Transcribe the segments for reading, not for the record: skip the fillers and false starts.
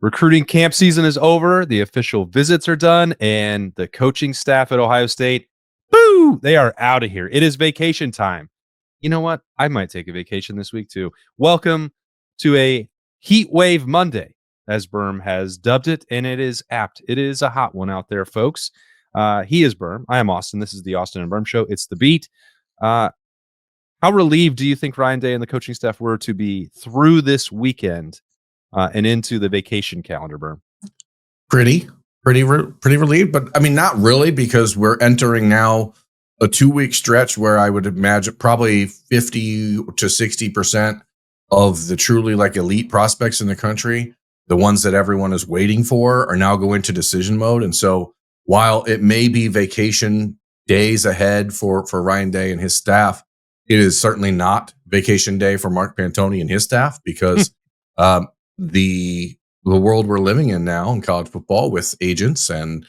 Recruiting camp season is over. The official visits are done, and the coaching staff at Ohio State, boo, they are out of here. It is vacation time. You know what? I might take a vacation this week too. Welcome to a Heat Wave Monday, as Birm has dubbed it, and it is apt. It is a hot one out there, folks. He is Birm. I am Austin. This is the Austin and Birm Show. It's the beat. How relieved do you think Ryan Day and the coaching staff were to be through this weekend and into the vacation calendar, Birm? Pretty relieved, but I mean, not really, because we're entering now a 2-week stretch where I would imagine probably 50 to 60% of the truly like elite prospects in the country, the ones that everyone is waiting for, are now going to decision mode. And so while it may be vacation days ahead for Ryan Day and his staff, it is certainly not vacation day for Mark Pantoni and his staff, because the world we're living in now in college football with agents and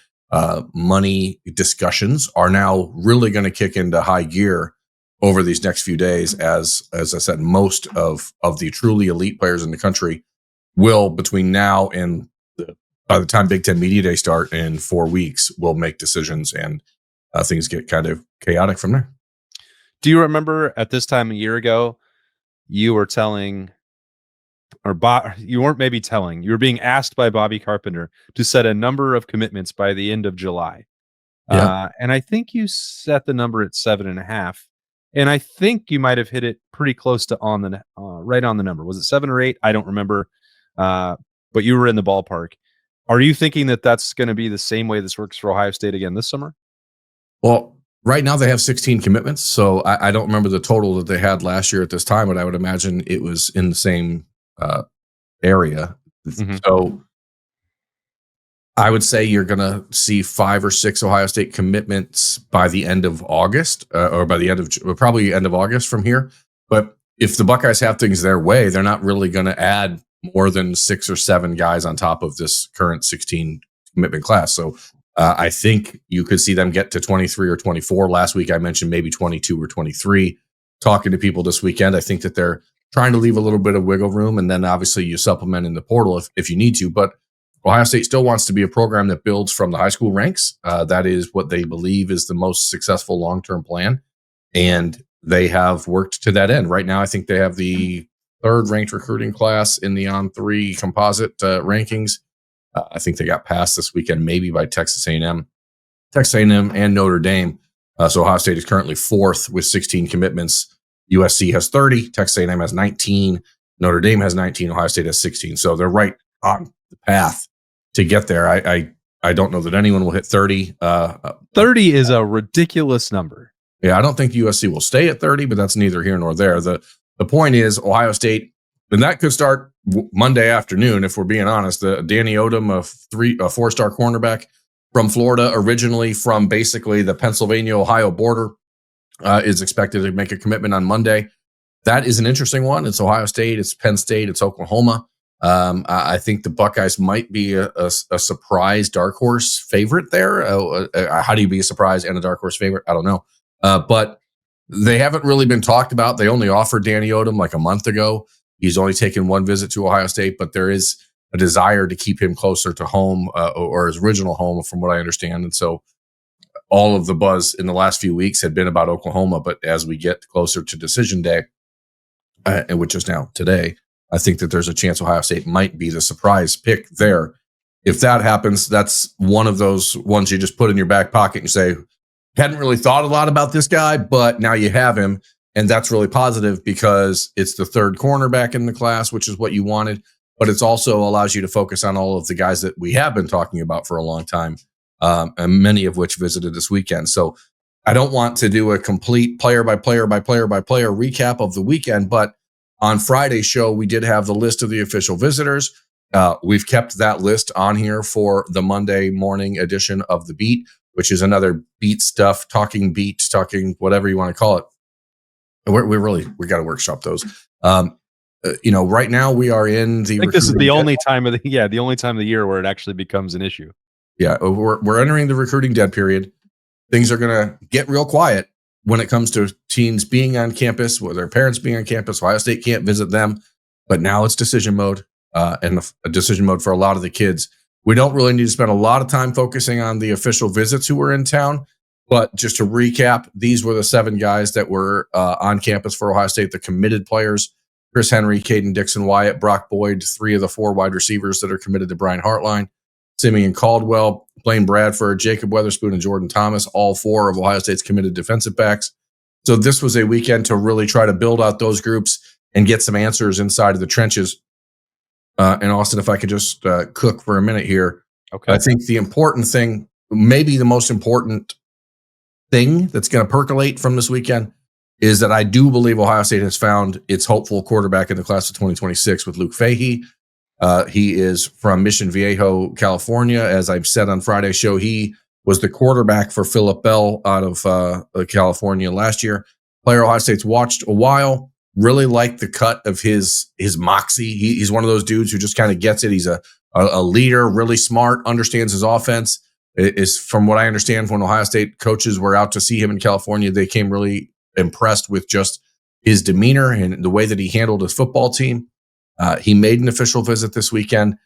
money discussions are now really going to kick into high gear over these next few days. As I said, most of the truly elite players in the country will, between now and by the time Big Ten Media Day start in 4 weeks, will make decisions, and things get kind of chaotic from there. Do you remember at this time a year ago, you were telling, or you weren't maybe telling, you were being asked by Bobby Carpenter to set a number of commitments by the end of July. Yeah. And I think you set the number at 7.5. And I think you might have hit it pretty close to right on the number. Was it 7 or 8? I don't remember. But you were in the ballpark. Are you thinking that that's going to be the same way this works for Ohio State again this summer? Well, right now they have 16 commitments. So I don't remember the total that they had last year at this time, but I would imagine it was in the same area. Mm-hmm. So I would say you're going to see 5 or 6 Ohio State commitments by the end of August, or by the end of probably end of August from here. But if the Buckeyes have things their way, they're not really going to add more than 6 or 7 guys on top of this current 16 commitment class. So I think you could see them get to 23 or 24. Last week I mentioned maybe 22 or 23. Talking to people this weekend, I think that they're trying to leave a little bit of wiggle room, and then obviously you supplement in the portal if you need to. But Ohio State still wants to be a program that builds from the high school ranks. That is what they believe is the most successful long-term plan, and they have worked to that end. Right now, I think they have the 3rd ranked recruiting class in the On3 composite rankings. I think they got passed this weekend, maybe by Texas A&M and Notre Dame. So Ohio State is currently 4th with 16 commitments. USC has 30, Texas A&M has 19, Notre Dame has 19, Ohio State has 16. So they're right on the path to get there. I don't know that anyone will hit 30. 30 is a ridiculous number. Yeah, I don't think USC will stay at 30, but that's neither here nor there. The point is Ohio State, and that could start Monday afternoon, if we're being honest. The Danny Odom, a 4-star cornerback from Florida, originally from basically the Pennsylvania-Ohio border, is expected to make a commitment on Monday. That is an interesting one. It's Ohio State, it's Penn State, it's Oklahoma. I think the Buckeyes might be a surprise dark horse favorite there. How do you be a surprise and a dark horse favorite? I don't know. But they haven't really been talked about. They only offered Danny Odom like a month ago. He's only taken 1 visit to Ohio State, but there is a desire to keep him closer to home, or his original home, from what I understand. And so all of the buzz in the last few weeks had been about Oklahoma. But as we get closer to decision day, which is now today, I think that there's a chance Ohio State might be the surprise pick there. If that happens, that's one of those ones you just put in your back pocket and say, hadn't really thought a lot about this guy, but now you have him. And that's really positive, because it's the 3rd cornerback in the class, which is what you wanted. But it also allows you to focus on all of the guys that we have been talking about for a long time, and many of which visited this weekend. So I don't want to do a complete player by player recap of the weekend, but on Friday's show, we did have the list of the official visitors. We've kept that list on here for the Monday morning edition of The Beat, which is another beat stuff, talking whatever you want to call it. We got to workshop those. Right now we are in the. I think this is the only time of the year where it actually becomes an issue. Yeah, we're entering the recruiting dead period. Things are going to get real quiet when it comes to teens being on campus, with their parents being on campus. Ohio State can't visit them, but now it's decision mode. and a decision mode for a lot of the kids. We don't really need to spend a lot of time focusing on the official visits who were in town. But just to recap, these were the 7 guys that were on campus for Ohio State, the committed players: Chris Henry, Caden Dixon, Wyatt, Brock Boyd, 3 of the 4 wide receivers that are committed to Brian Hartline, Simeon Caldwell, Blaine Bradford, Jacob Weatherspoon, and Jordan Thomas, all 4 of Ohio State's committed defensive backs. So this was a weekend to really try to build out those groups and get some answers inside of the trenches. And Austin, if I could just cook for a minute here. Okay. I think the important thing, maybe the most important thing that's going to percolate from this weekend, is that I do believe Ohio State has found its hopeful quarterback in the class of 2026 with Luke Fahey. He is from Mission Viejo, California. As I've said on Friday's show, he was the quarterback for Phillip Bell out of California last year. Player Ohio State's watched a while. Really like the cut of his moxie. He's one of those dudes who just kind of gets it. He's a leader, really smart, understands his offense. Is, from what I understand, when Ohio State coaches were out to see him in California, they came really impressed with just his demeanor and the way that he handled his football team. He made an official visit this weekend.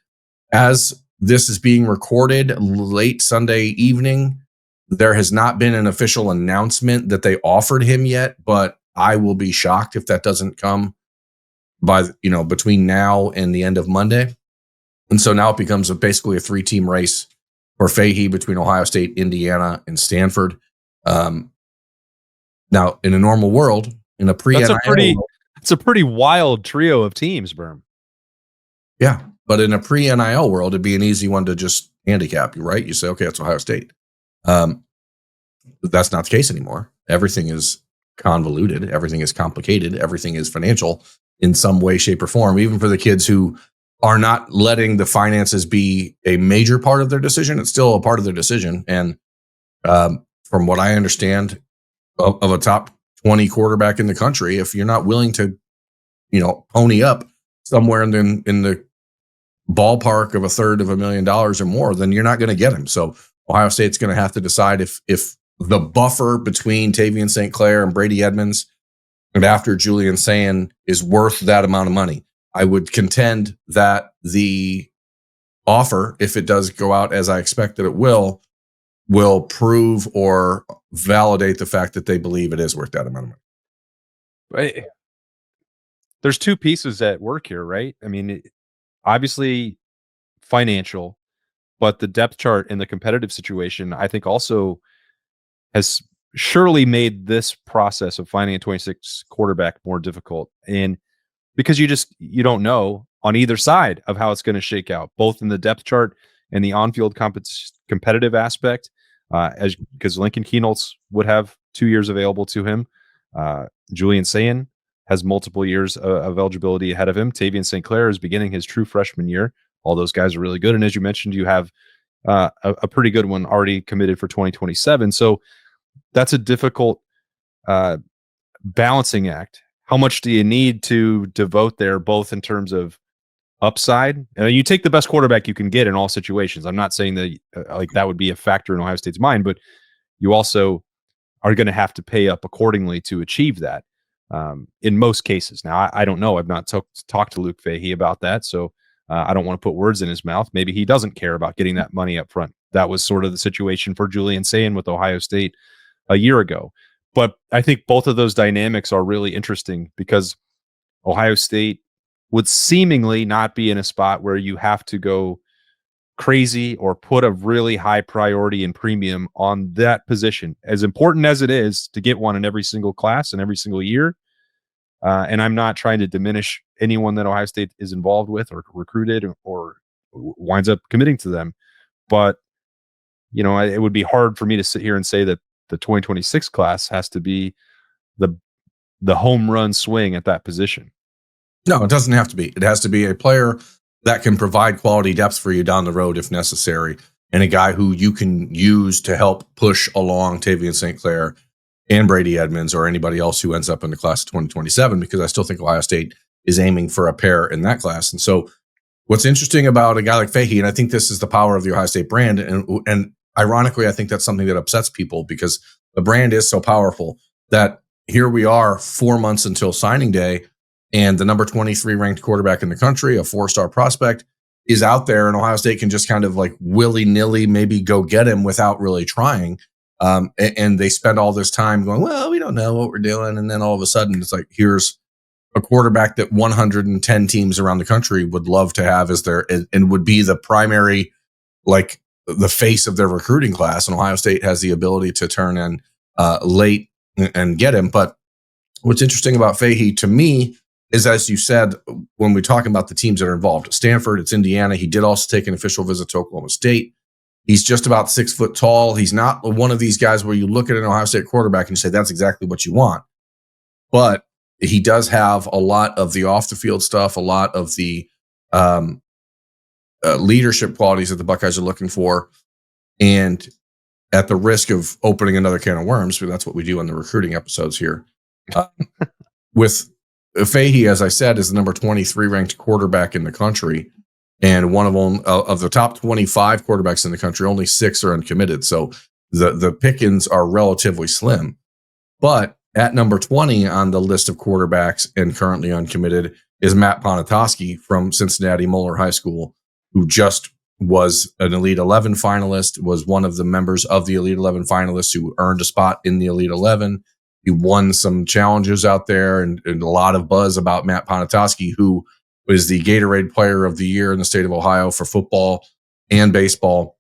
As this is being recorded late Sunday evening, there has not been an official announcement that they offered him yet, but I will be shocked if that doesn't come by, between now and the end of Monday. And so now it becomes basically a 3-team race for Fahey between Ohio State, Indiana, and Stanford. Now, in a normal world, in a pre-NIL it's a pretty wild trio of teams, Birm. Yeah, but in a pre-NIL world, it'd be an easy one to just handicap you, right? You say, okay, it's Ohio State. But that's not the case anymore. Everything is convoluted. Everything is complicated. Everything is financial in some way, shape, or form, even for the kids who are not letting the finances be a major part of their decision. It's still a part of their decision. And from what I understand of a top 20 quarterback in the country, if you're not willing to, pony up somewhere in the ballpark of $250,000 or more, then you're not going to get him. So Ohio State's going to have to decide if the buffer between Tavian St. Clair and Brady Edmonds and after Julian Sayin is worth that amount of money. I would contend that the offer, if it does go out as I expect that it will prove or validate the fact that they believe it is worth that amount of money. There's 2 pieces at work here, right? I mean, obviously financial, but the depth chart in the competitive situation, I think, also has surely made this process of finding a 26 quarterback more difficult. And because you don't know on either side of how it's going to shake out, both in the depth chart and the on-field competitive aspect, because Lincoln Keenholz would have 2 years available to him. Julian Sayin has multiple years of eligibility ahead of him. Tavian St. Clair is beginning his true freshman year. All those guys are really good. And as you mentioned, you have a pretty good one already committed for 2027. So that's a difficult balancing act. How much do you need to devote there, both in terms of upside? You take the best quarterback you can get in all situations. I'm not saying that that would be a factor in Ohio State's mind, but you also are going to have to pay up accordingly to achieve that in most cases. Now, I don't know. I've not talked to Luke Fahey about that, so I don't want to put words in his mouth. Maybe he doesn't care about getting that money up front. That was sort of the situation for Julian Sayin with Ohio State a year ago. But I think both of those dynamics are really interesting because Ohio State would seemingly not be in a spot where you have to go crazy or put a really high priority and premium on that position, as important as it is to get one in every single class and every single year. And I'm not trying to diminish anyone that Ohio State is involved with or recruited or winds up committing to them. But, it would be hard for me to sit here and say that the 2026 class has to be the home run swing at that position. No, it doesn't have to be. It has to be a player that can provide quality depth for you down the road if necessary, and a guy who you can use to help push along Tavian St. Clair and Brady Edmonds or anybody else who ends up in the class of 2027, because I still think Ohio State is aiming for a pair in that class. And so what's interesting about a guy like Fahey, and I think this is the power of the Ohio State brand, and ironically, I think that's something that upsets people because the brand is so powerful that here we are 4 months until signing day, and the number 23 ranked quarterback in the country, a 4-star prospect, is out there, and Ohio State can just kind of like willy-nilly maybe go get him without really trying. And they spend all this time going, well, we don't know what we're doing. And then all of a sudden it's like, here's a quarterback that 110 teams around the country would love to have as their, and would be the primary, like the face of their recruiting class. And Ohio State has the ability to turn in late and get him. But what's interesting about Fahey to me is, as you said, when we talk about the teams that are involved, Stanford, it's Indiana. He did also take an official visit to Oklahoma State. He's just about 6 foot tall. He's not one of these guys where you look at an Ohio State quarterback and you say, that's exactly what you want. But he does have a lot of the off the field stuff, a lot of the leadership qualities that the Buckeyes are looking for. And at the risk of opening another can of worms, because that's what we do in the recruiting episodes here, with Fahey, as I said, is the number 23 ranked quarterback in the country. And one of the top 25 quarterbacks in the country, only 6 are uncommitted. So the pickings are relatively slim. But at number 20 on the list of quarterbacks and currently uncommitted is Matt Ponatoski from Cincinnati Moeller High School, who just was an Elite 11 finalist, was one of the members of the Elite 11 finalists who earned a spot in the Elite 11. He won some challenges out there, and a lot of buzz about Matt Ponatoski, who was the Gatorade Player of the Year in the state of Ohio for football and baseball.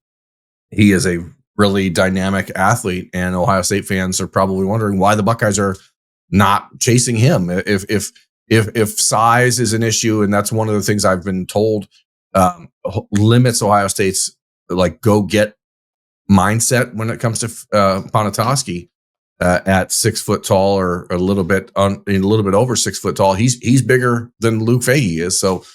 He is a really dynamic athlete, and Ohio State fans are probably wondering why the Buckeyes are not chasing him. If size is an issue, and that's one of the things I've been told limits Ohio State's like go get mindset when it comes to Ponatoski. At 6 foot tall, or a little bit over 6 foot tall, he's bigger than Luke Fahey is. So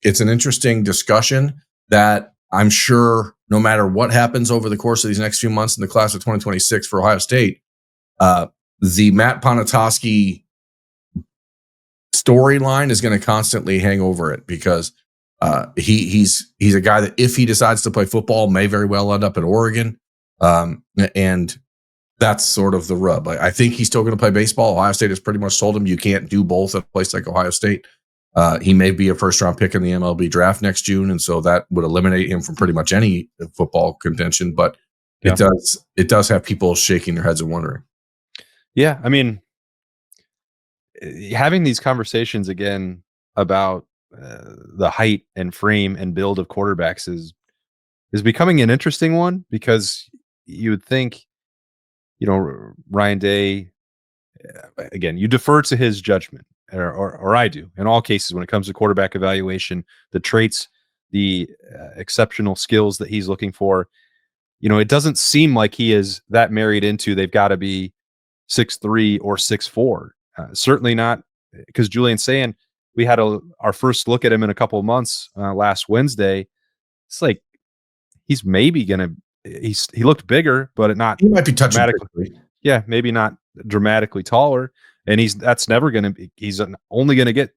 it's an interesting discussion that I'm sure no matter what happens over the course of these next few months in the class of 2026 for Ohio State, the Matt Ponatoski storyline is going to constantly hang over it, because he's a guy that, if he decides to play football, may very well end up at Oregon, and that's sort of the rub. I think he's still going to play baseball. Ohio State has pretty much told him you can't do both at a place like Ohio State. He may be a first-round pick in the MLB draft next June, and so that would eliminate him from pretty much any football contention. But it does have people shaking their heads and wondering. Yeah, I mean, having these conversations again about the height and frame and build of quarterbacks is becoming an interesting one, because you would think, Ryan Day, again, you defer to his judgment, or I do in all cases when it comes to quarterback evaluation, the traits, the exceptional skills that he's looking for. It doesn't seem like he is that married into they've got to be 6'3" or 6'4". Certainly not, because Julian's saying we had our first look at him in a couple of months last Wednesday. It's like he's maybe going to. He looked bigger, but not. He might be touching dramatically. Yeah, maybe not dramatically taller, and that's never going to be. He's only going to get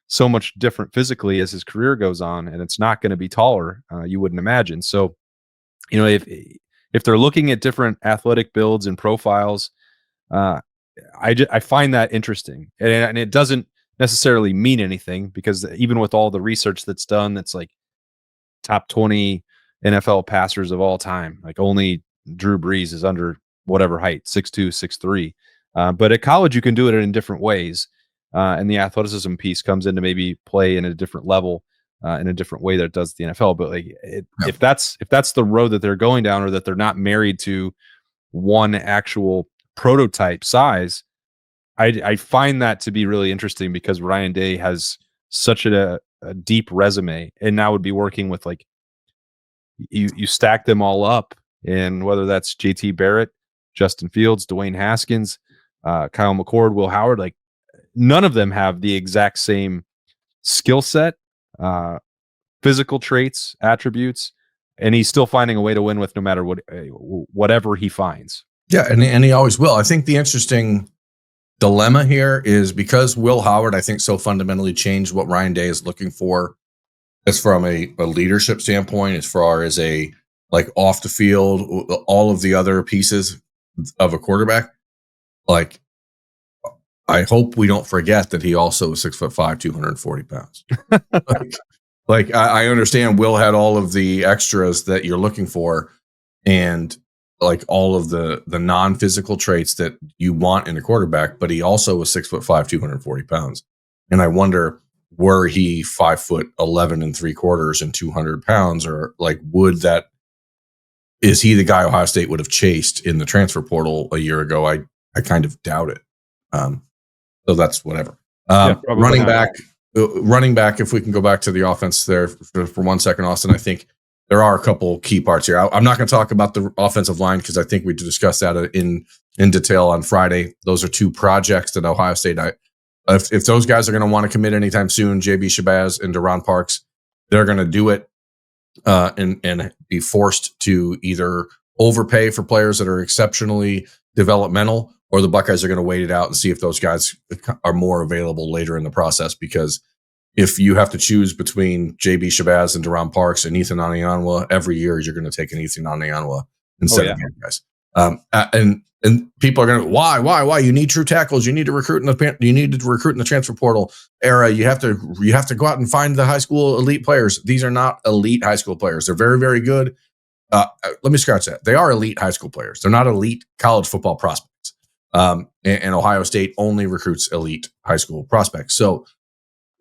so much different physically as his career goes on, and it's not going to be taller. You wouldn't imagine. So, if they're looking at different athletic builds and profiles, I find that interesting, and it doesn't necessarily mean anything, because even with all the research that's done, that's like top 20 NFL passers of all time, like only Drew Brees is under whatever height, 6'2", 6'3". But at college, you can do it in different ways. And the athleticism piece comes into maybe play in a different level, in a different way that it does the NFL. But if that's the road that they're going down, or that they're not married to one actual prototype size, I find that to be really interesting, because Ryan Day has such a deep resume, and now would be working with, like, you stack them all up, and whether that's JT Barrett, Justin Fields, Dwayne Haskins, Kyle McCord, Will Howard, like, none of them have the exact same skill set, physical traits, attributes, and he's still finding a way to win with no matter whatever he finds. Yeah, and he always will. I think the interesting dilemma here is, because Will Howard, I think, so fundamentally changed what Ryan Day is looking for, as from a leadership standpoint, as far as a, like, off the field, all of the other pieces of a quarterback. Like, I hope we don't forget that he also is 6'5", 240 pounds. I understand Will had all of the extras that you're looking for, and like all of the non-physical traits that you want in a quarterback, but he also was 6'5", 240 pounds. And I wonder, were he 5'11" 3/4 and 200 pounds, or like is he the guy Ohio State would have chased in the transfer portal a year ago? I kind of doubt it. So that's whatever. Running back, if we can go back to the offense there for 1 second, Austin, I think there are a couple key parts here. I'm not going to talk about the offensive line because I think we discussed that in detail on Friday. Those are two projects that Ohio State, if those guys are going to want to commit anytime soon, JB Shabazz and Deron Parks, they're going to do it and be forced to either overpay for players that are exceptionally developmental, or the Buckeyes are going to wait it out and see if those guys are more available later in the process. Because if you have to choose between JB Shabazz and Deron Parks and Ethan Anianwa every year, you're going to take an Ethan Anianwa instead of those guys. And people are going to, why? You need true tackles. You need to recruit in the transfer portal era. You have to go out and find the high school elite players. These are not elite high school players. They're very, very good. Let me scratch that. They are elite high school players. They're not elite college football prospects. And Ohio State only recruits elite high school prospects. So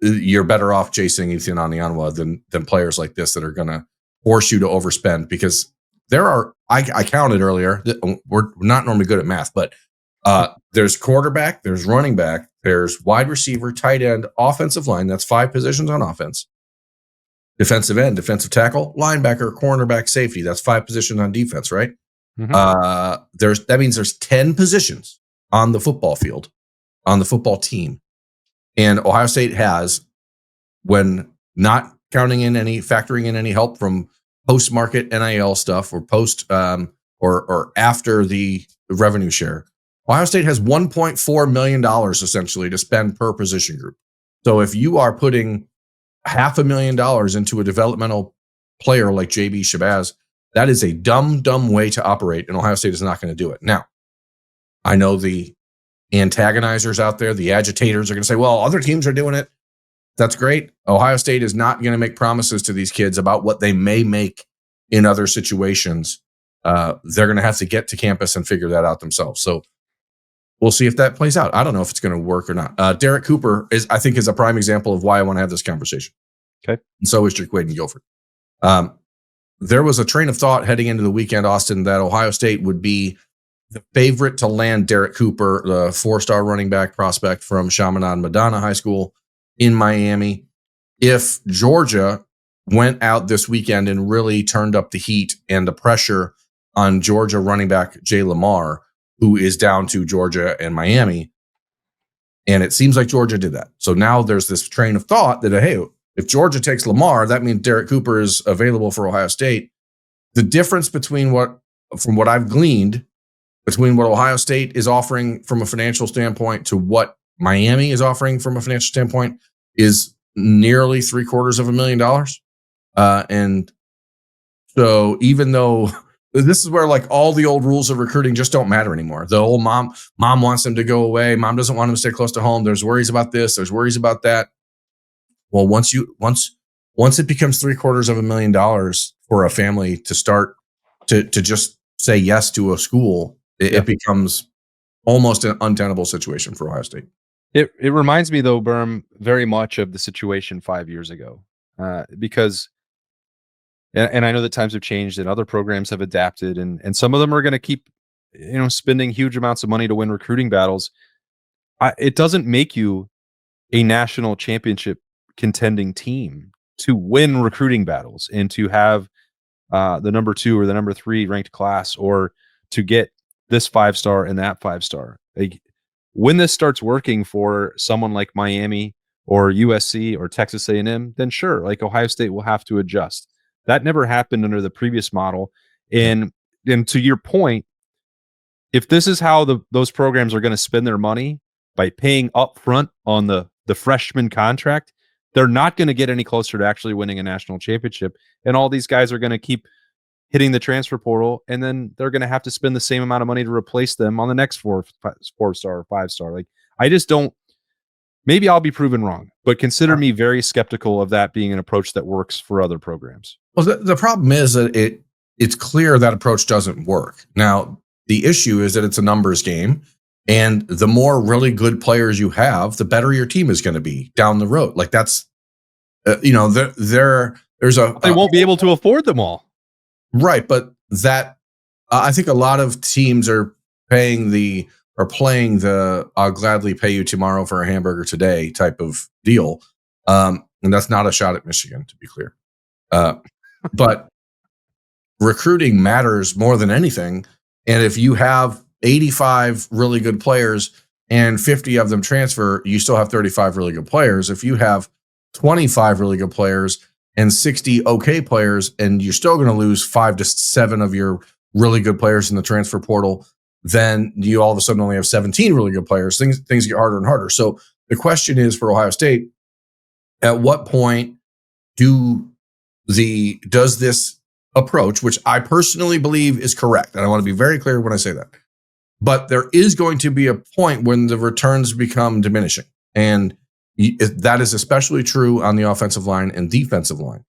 you're better off chasing Ethan Anianwa than players like this that are going to force you to overspend, because there are, I counted earlier, we're not normally good at math, but there's quarterback, there's running back, there's wide receiver, tight end, offensive line. That's 5 positions on offense. Defensive end, defensive tackle, linebacker, cornerback, safety. That's 5 positions on defense, right? Mm-hmm. That means there's 10 positions on the football field, on the football team. And Ohio State has, when not factoring in any help from post-market NIL stuff or or after the revenue share, Ohio State has $1.4 million essentially to spend per position group. So if you are putting $500,000 into a developmental player like JB Shabazz, that is a dumb way to operate, and Ohio State is not going to do it. Now, I know the antagonizers out there, the agitators, are going to say, well, other teams are doing it. That's great. Ohio State is not going to make promises to these kids about what they may make in other situations. They're going to have to get to campus and figure that out themselves. So we'll see if that plays out. I don't know if it's going to work or not. Derek Cooper is a prime example of why I want to have this conversation. Okay. And so is Jaquaden Guilford. There was a train of thought heading into the weekend, Austin, that Ohio State would be the favorite to land Derek Cooper, the 4-star running back prospect from Chaminade Madonna High School in Miami, if Georgia went out this weekend and really turned up the heat and the pressure on Georgia running back Jay Lamar, who is down to Georgia and Miami. And it seems like Georgia did that. So now there's this train of thought that, hey, if Georgia takes Lamar, that means Derek Cooper is available for Ohio State. The difference from what I've gleaned, between what Ohio State is offering from a financial standpoint to what Miami is offering from a financial standpoint, is nearly $750,000. And so even though this is where like all the old rules of recruiting just don't matter anymore. The old mom wants them to go away. Mom doesn't want them to stay close to home. There's worries about this. There's worries about that. Well, once it becomes $750,000 for a family to start to just say yes to a school, it becomes almost an untenable situation for Ohio State. It reminds me, though, Birm, very much of the situation 5 years ago, because, and I know that times have changed and other programs have adapted, and some of them are going to keep, spending huge amounts of money to win recruiting battles. It doesn't make you a national championship contending team to win recruiting battles and to have the number 2 or the number 3 ranked class, or to get this 5-star and that 5-star. Like, when this starts working for someone like Miami or USC or Texas A&M, then sure, like Ohio State will have to adjust. That never happened under the previous model. And to your point, if this is how those programs are going to spend their money, by paying upfront on the freshman contract, they're not going to get any closer to actually winning a national championship. And all these guys are going to keep hitting the transfer portal, and then they're going to have to spend the same amount of money to replace them on the next 4-star or 5-star. Like, I just don't. Maybe I'll be proven wrong, but consider Uh, me very skeptical of that being an approach that works for other programs. Well, the problem is that it's clear that approach doesn't work. Now, the issue is that it's a numbers game, and the more really good players you have, the better your team is going to be down the road. Like that's, there's They won't be able to afford them all. right, but that I think a lot of teams are playing the I'll gladly pay you tomorrow for a hamburger today type of deal, and that's not a shot at Michigan, to be clear. But recruiting matters more than anything. And if you have 85 really good players and 50 of them transfer, you still have 35 really good players. If you have 25 really good players and 60 okay players, and you're still going to lose 5 to 7 of your really good players in the transfer portal, then you all of a sudden only have 17 really good players. Things get harder and harder. So the question is for Ohio State, at what point does this approach, which I personally believe is correct, and I want to be very clear when I say that, but there is going to be a point when the returns become diminishing, and that is especially true on the offensive line and defensive line,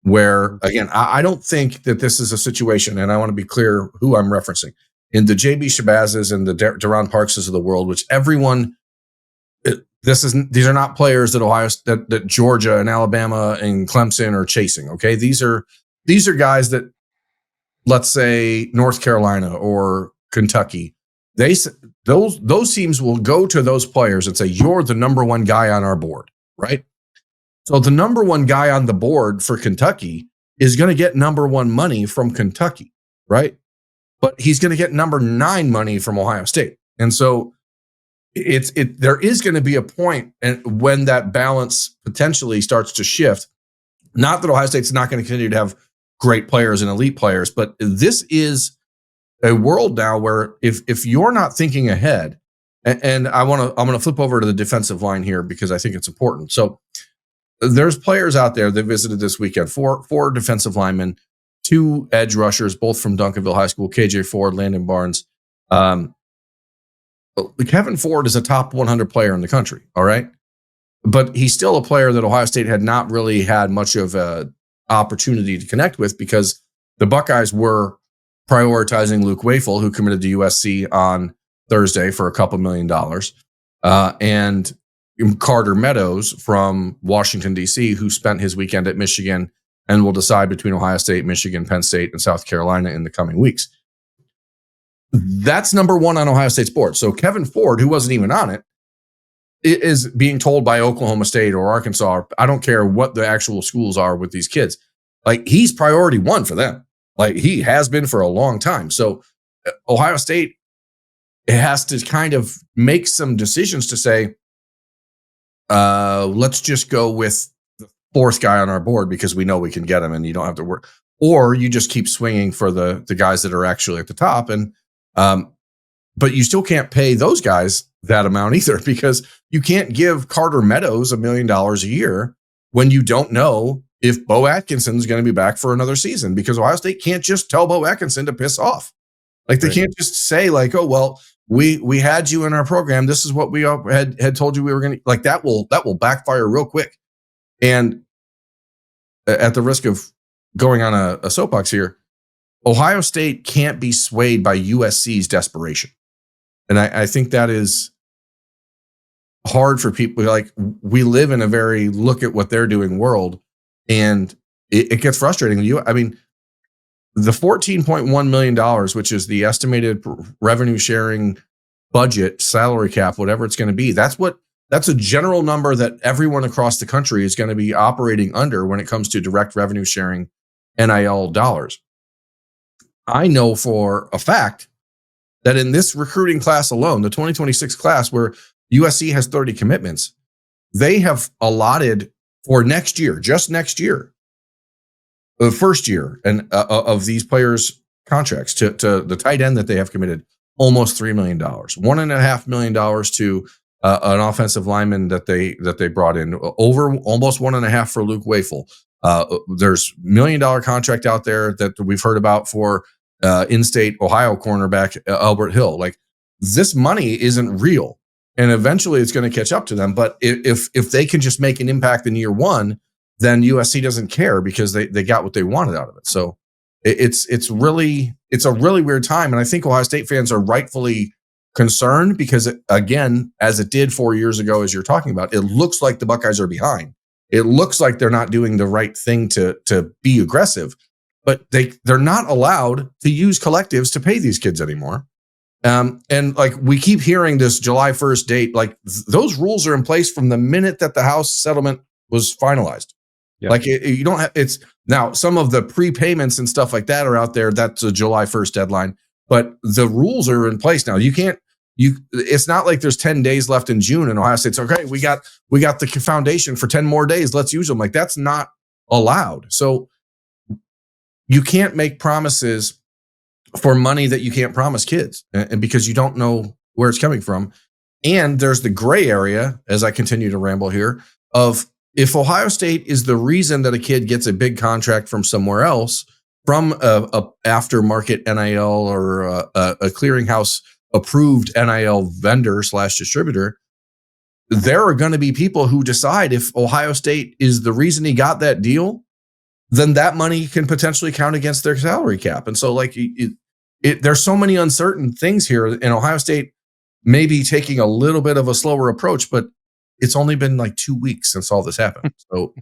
where again, I don't think that this is a situation, and I want to be clear who I'm referencing, in the JB Shabazes and the Deron Parkses of the world, which everyone. These are not players that that Georgia and Alabama and Clemson are chasing. Okay, these are guys that, let's say, North Carolina or Kentucky, those teams will go to those players and say, "You're the number one guy on our board," right? So the number one guy on the board for Kentucky is going to get number one money from Kentucky, right? But he's going to get number 9 money from Ohio State, and so. There is going to be a point and when that balance potentially starts to shift. Not that Ohio State's not going to continue to have great players and elite players, but this is a world now where if you're not thinking ahead, and I'm going to flip over to the defensive line here because I think it's important. So there's players out there that visited this weekend, four defensive linemen, 2 edge rushers, both from Duncanville High School, KJ Ford, Landon Barnes. Kevin Ford is a top 100 player in the country, all right? But he's still a player that Ohio State had not really had much of an opportunity to connect with because the Buckeyes were prioritizing Luke Wafel, who committed to USC on Thursday for a couple $1 million, and Carter Meadows from Washington, D.C., who spent his weekend at Michigan and will decide between Ohio State, Michigan, Penn State, and South Carolina in the coming weeks. That's number 1 on Ohio State's board. So Kevin Ford, who wasn't even on it, is being told by Oklahoma State or Arkansas, or I don't care what the actual schools are with these kids. Like, he's priority 1 for them. Like, he has been for a long time. So Ohio State has to kind of make some decisions to say, let's just go with the 4th guy on our board because we know we can get him and you don't have to work. Or you just keep swinging for the guys that are actually at the top. And but you still can't pay those guys that amount either because you can't give Carter Meadows $1 million a year when you don't know if Bo Atkinson is going to be back for another season, because Ohio State can't just tell Bo Atkinson to piss off. Like, they can't just say like, "Oh, well, we had you in our program. This is what we had told you we were going to," like that will backfire real quick. And at the risk of going on a soapbox here, Ohio State can't be swayed by USC's desperation. And I think that is hard for people. Like, we live in a very look at what they're doing world, and it gets frustrating. I mean, the $14.1 million, which is the estimated revenue sharing budget, salary cap, whatever it's going to be, that's a general number that everyone across the country is going to be operating under when it comes to direct revenue sharing NIL dollars. I know for a fact that in this recruiting class alone, the 2026 class, where USC has 30 commitments, they have allotted for next year, just next year, the first year and of these players' contracts to the tight end that they have committed, almost $3 million, $1.5 million to an offensive lineman that they brought in, over almost 1.5 for Luke Wafel. There's $1 million contract out there that we've heard about for in-state Ohio cornerback Albert Hill. Like, this money isn't real. and eventually it's going to catch up to them. But if they can just make an impact in year one, then USC doesn't care because they got what they wanted out of it. So it's a really weird time, and I think Ohio State fans are rightfully concerned because, again, as it did 4 years ago, as you're talking about, it looks like the Buckeyes are behind. It looks like they're not doing the right thing to be aggressive, but they're not allowed to use collectives to pay these kids anymore. And like we keep hearing this July 1st date, like those rules are in place from the minute that the House settlement was finalized. Yep. Like you don't have, it's now some of the prepayments and stuff like that are out there. That's a July 1st deadline, but the rules are in place now. It's not like there's 10 days left in June and Ohio State's okay. We got the foundation for 10 more days. Let's use them. Like that's not allowed. So you can't make promises for money that you can't promise kids, and because you don't know where it's coming from. And there's the gray area, as I continue to ramble here, of if Ohio State is the reason that a kid gets a big contract from somewhere else, from a aftermarket NIL or a clearinghouse approved NIL vendor / distributor, there are going to be people who decide if Ohio State is the reason he got that deal, then that money can potentially count against their salary cap. And so like there's so many uncertain things here, and Ohio State may be taking a little bit of a slower approach, but it's only been like 2 weeks since all this happened. So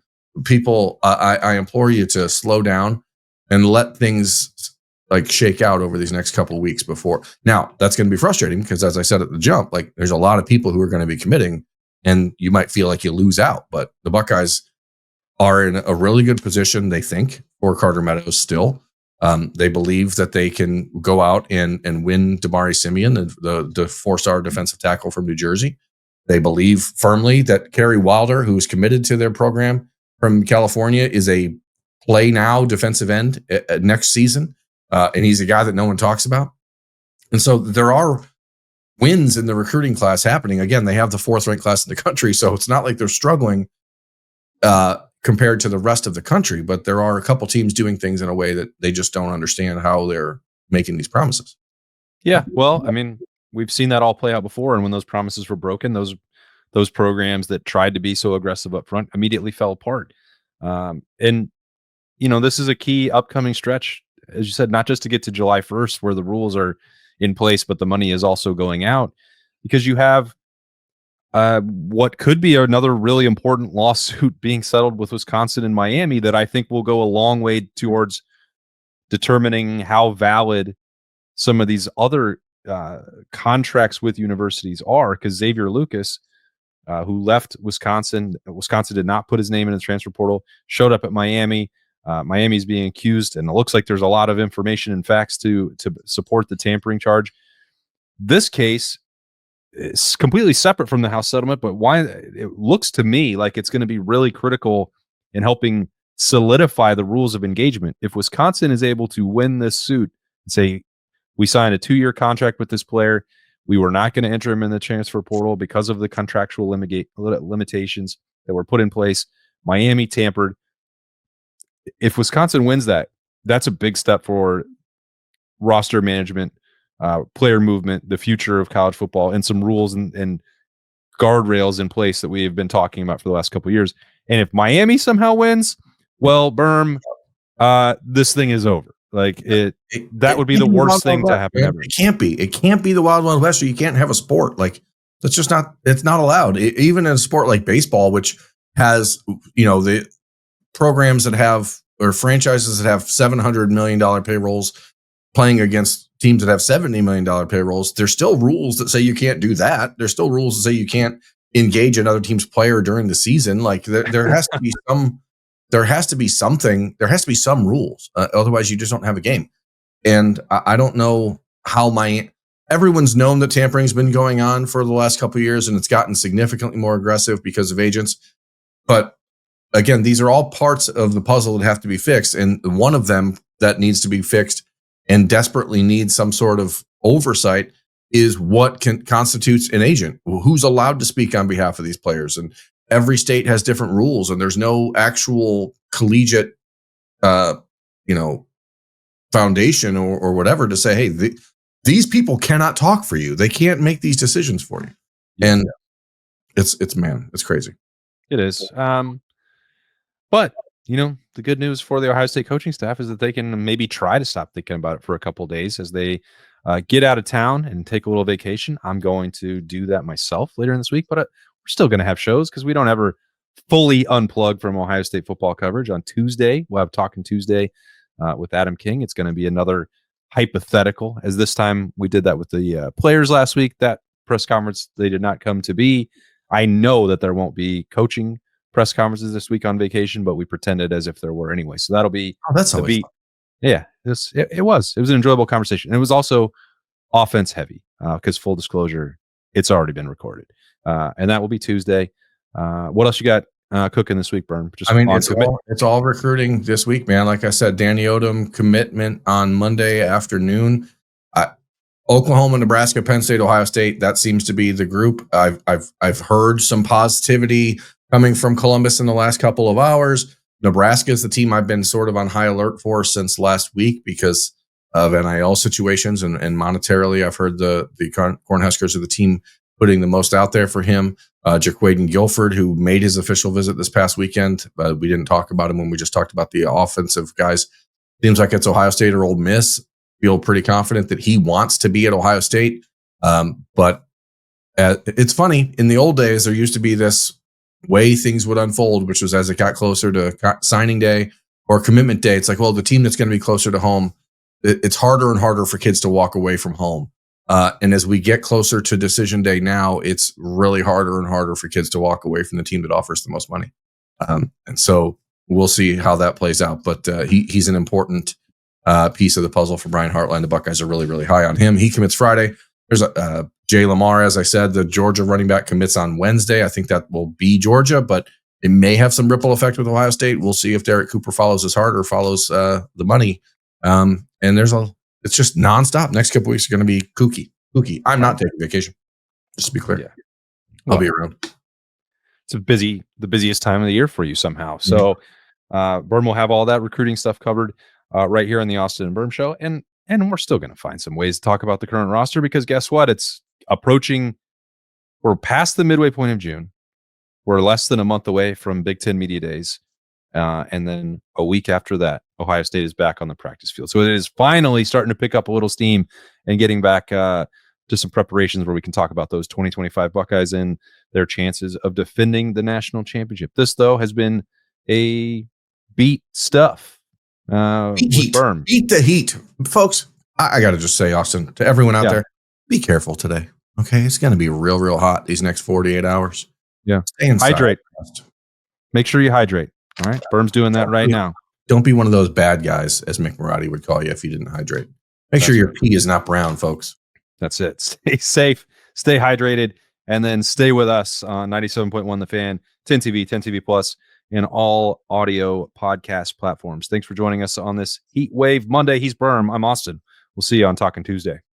people, I implore you to slow down and let things like shake out over these next couple of weeks before. Now that's going to be frustrating because, as I said at the jump, like there's a lot of people who are going to be committing and you might feel like you lose out, but the Buckeyes are in a really good position, they think, for Carter Meadows still. They believe that they can go out and win Damari Simeon, the 4-star defensive tackle from New Jersey. They believe firmly that Kerry Wilder, who is committed to their program from California, is a play now defensive end next season. And he's a guy that no one talks about. And so there are wins in the recruiting class happening. Again, they have the 4th ranked class in the country. So it's not like they're struggling compared to the rest of the country, but there are a couple teams doing things in a way that they just don't understand how they're making these promises. Yeah. Well, I mean, we've seen that all play out before. And when those promises were broken, those programs that tried to be so aggressive up front immediately fell apart. And, you know, this is a key upcoming stretch, as you said, not just to get to July 1st where the rules are in place, but the money is also going out, because you have what could be another really important lawsuit being settled with Wisconsin and Miami that I think will go a long way towards determining how valid some of these other contracts with universities are. Because Xavier Lucas, who left Wisconsin did not put his name in the transfer portal, showed up at Miami. Miami's being accused, and it looks like there's a lot of information and facts to support the tampering charge. This case is completely separate from the House settlement, but why it looks to me like it's going to be really critical in helping solidify the rules of engagement. If Wisconsin is able to win this suit and say, we signed a 2-year contract with this player, we were not going to enter him in the transfer portal because of the contractual limitations that were put in place, Miami tampered. If Wisconsin wins that, that's a big step for roster management, player movement, the future of college football, and some rules and guardrails in place that we have been talking about for the last couple of years. And if Miami somehow wins, well, Birm, this thing is over. Like that would be the worst thing to happen ever. It can't be. It can't be the Wild Wild West, or you can't have a sport. Like that's just not. It's not allowed. Even in a sport like baseball, which has the programs that have, or franchises that have $700 million payrolls playing against teams that have $70 million payrolls, there's still rules that say you can't do that. There's still rules that say you can't engage another team's player during the season. Like there has to be there has to be something. There has to be some rules. Otherwise, you just don't have a game. And I don't know how everyone's known that tampering's been going on for the last couple of years, and it's gotten significantly more aggressive because of agents. But again, these are all parts of the puzzle that have to be fixed. And one of them that needs to be fixed and desperately needs some sort of oversight is what constitutes an agent. Who's allowed to speak on behalf of these players? And every state has different rules, and there's no actual collegiate, foundation or whatever to say, hey, these people cannot talk for you. They can't make these decisions for you. And it's crazy. It is. But the good news for the Ohio State coaching staff is that they can maybe try to stop thinking about it for a couple days as they get out of town and take a little vacation. I'm going to do that myself later in this week, but we're still going to have shows because we don't ever fully unplug from Ohio State football coverage. On Tuesday, we'll have Talking Tuesday with Adam King. It's going to be another hypothetical, as this time we did that with the players last week. That press conference, they did not come to be. I know that there won't be coaching press conferences this week on vacation, but we pretended as if there were anyway. So that'll be that's always fun. Yeah, it was an enjoyable conversation. And it was also offense heavy because full disclosure, it's already been recorded. And that will be Tuesday. What else you got cooking this week, Birm? It's all recruiting this week, man. Like I said, Danny Odom commitment on Monday afternoon. Oklahoma, Nebraska, Penn State, Ohio State. That seems to be the group. I've heard some positivity coming from Columbus in the last couple of hours. Nebraska is the team I've been sort of on high alert for since last week because of NIL situations and monetarily. I've heard the Cornhuskers are the team putting the most out there for him. Jaquaden Guilford, who made his official visit this past weekend. We didn't talk about him when we just talked about the offensive guys. Seems like it's Ohio State or Ole Miss. Feel pretty confident that he wants to be at Ohio State. But it's funny. In the old days, there used to be this way things would unfold, which was as it got closer to signing day or commitment day. It's like, well, the team that's going to be closer to home, it's harder and harder for kids to walk away from home. And as we get closer to decision day now, it's really harder and harder for kids to walk away from the team that offers the most money. And so we'll see how that plays out. But he's an important piece of the puzzle for Brian Hartline. The Buckeyes are really, really high on him. He commits Friday. There's Jay Lamar, as I said, the Georgia running back commits on Wednesday. I think that will be Georgia, but it may have some ripple effect with Ohio State. We'll see if Derek Cooper follows his heart or follows the money. And it's just nonstop. Next couple weeks are going to be kooky. I'm not taking vacation, just to be clear. Yeah. I'll be around. It's the busiest time of the year for you somehow. So Birm will have all that recruiting stuff covered right here on the Austin and Birm Show. And we're still going to find some ways to talk about the current roster because guess what? It's approaching. We're past the midway point of June. We're less than a month away from Big Ten Media Days. And then a week after that, Ohio State is back on the practice field. So it is finally starting to pick up a little steam and getting back to some preparations where we can talk about those 2025 Buckeyes and their chances of defending the national championship. This, though, has been a beat stuff. Beat the heat. Folks, I got to just say, Austin, to everyone out there, be careful today. Okay? It's going to be real, real hot these next 48 hours. Yeah. Stay inside. Hydrate. Make sure you hydrate. All right? Birm's doing that right now. Don't be one of those bad guys, as Mick Marotti would call you if you didn't hydrate. Make sure your pee is not brown, folks. That's it. Stay safe, stay hydrated, and then stay with us on 97.1 The Fan, 10 TV, 10 TV Plus, and all audio podcast platforms. Thanks for joining us on this Heat Wave Monday. He's Birm. I'm Austin. We'll see you on Talking Tuesday.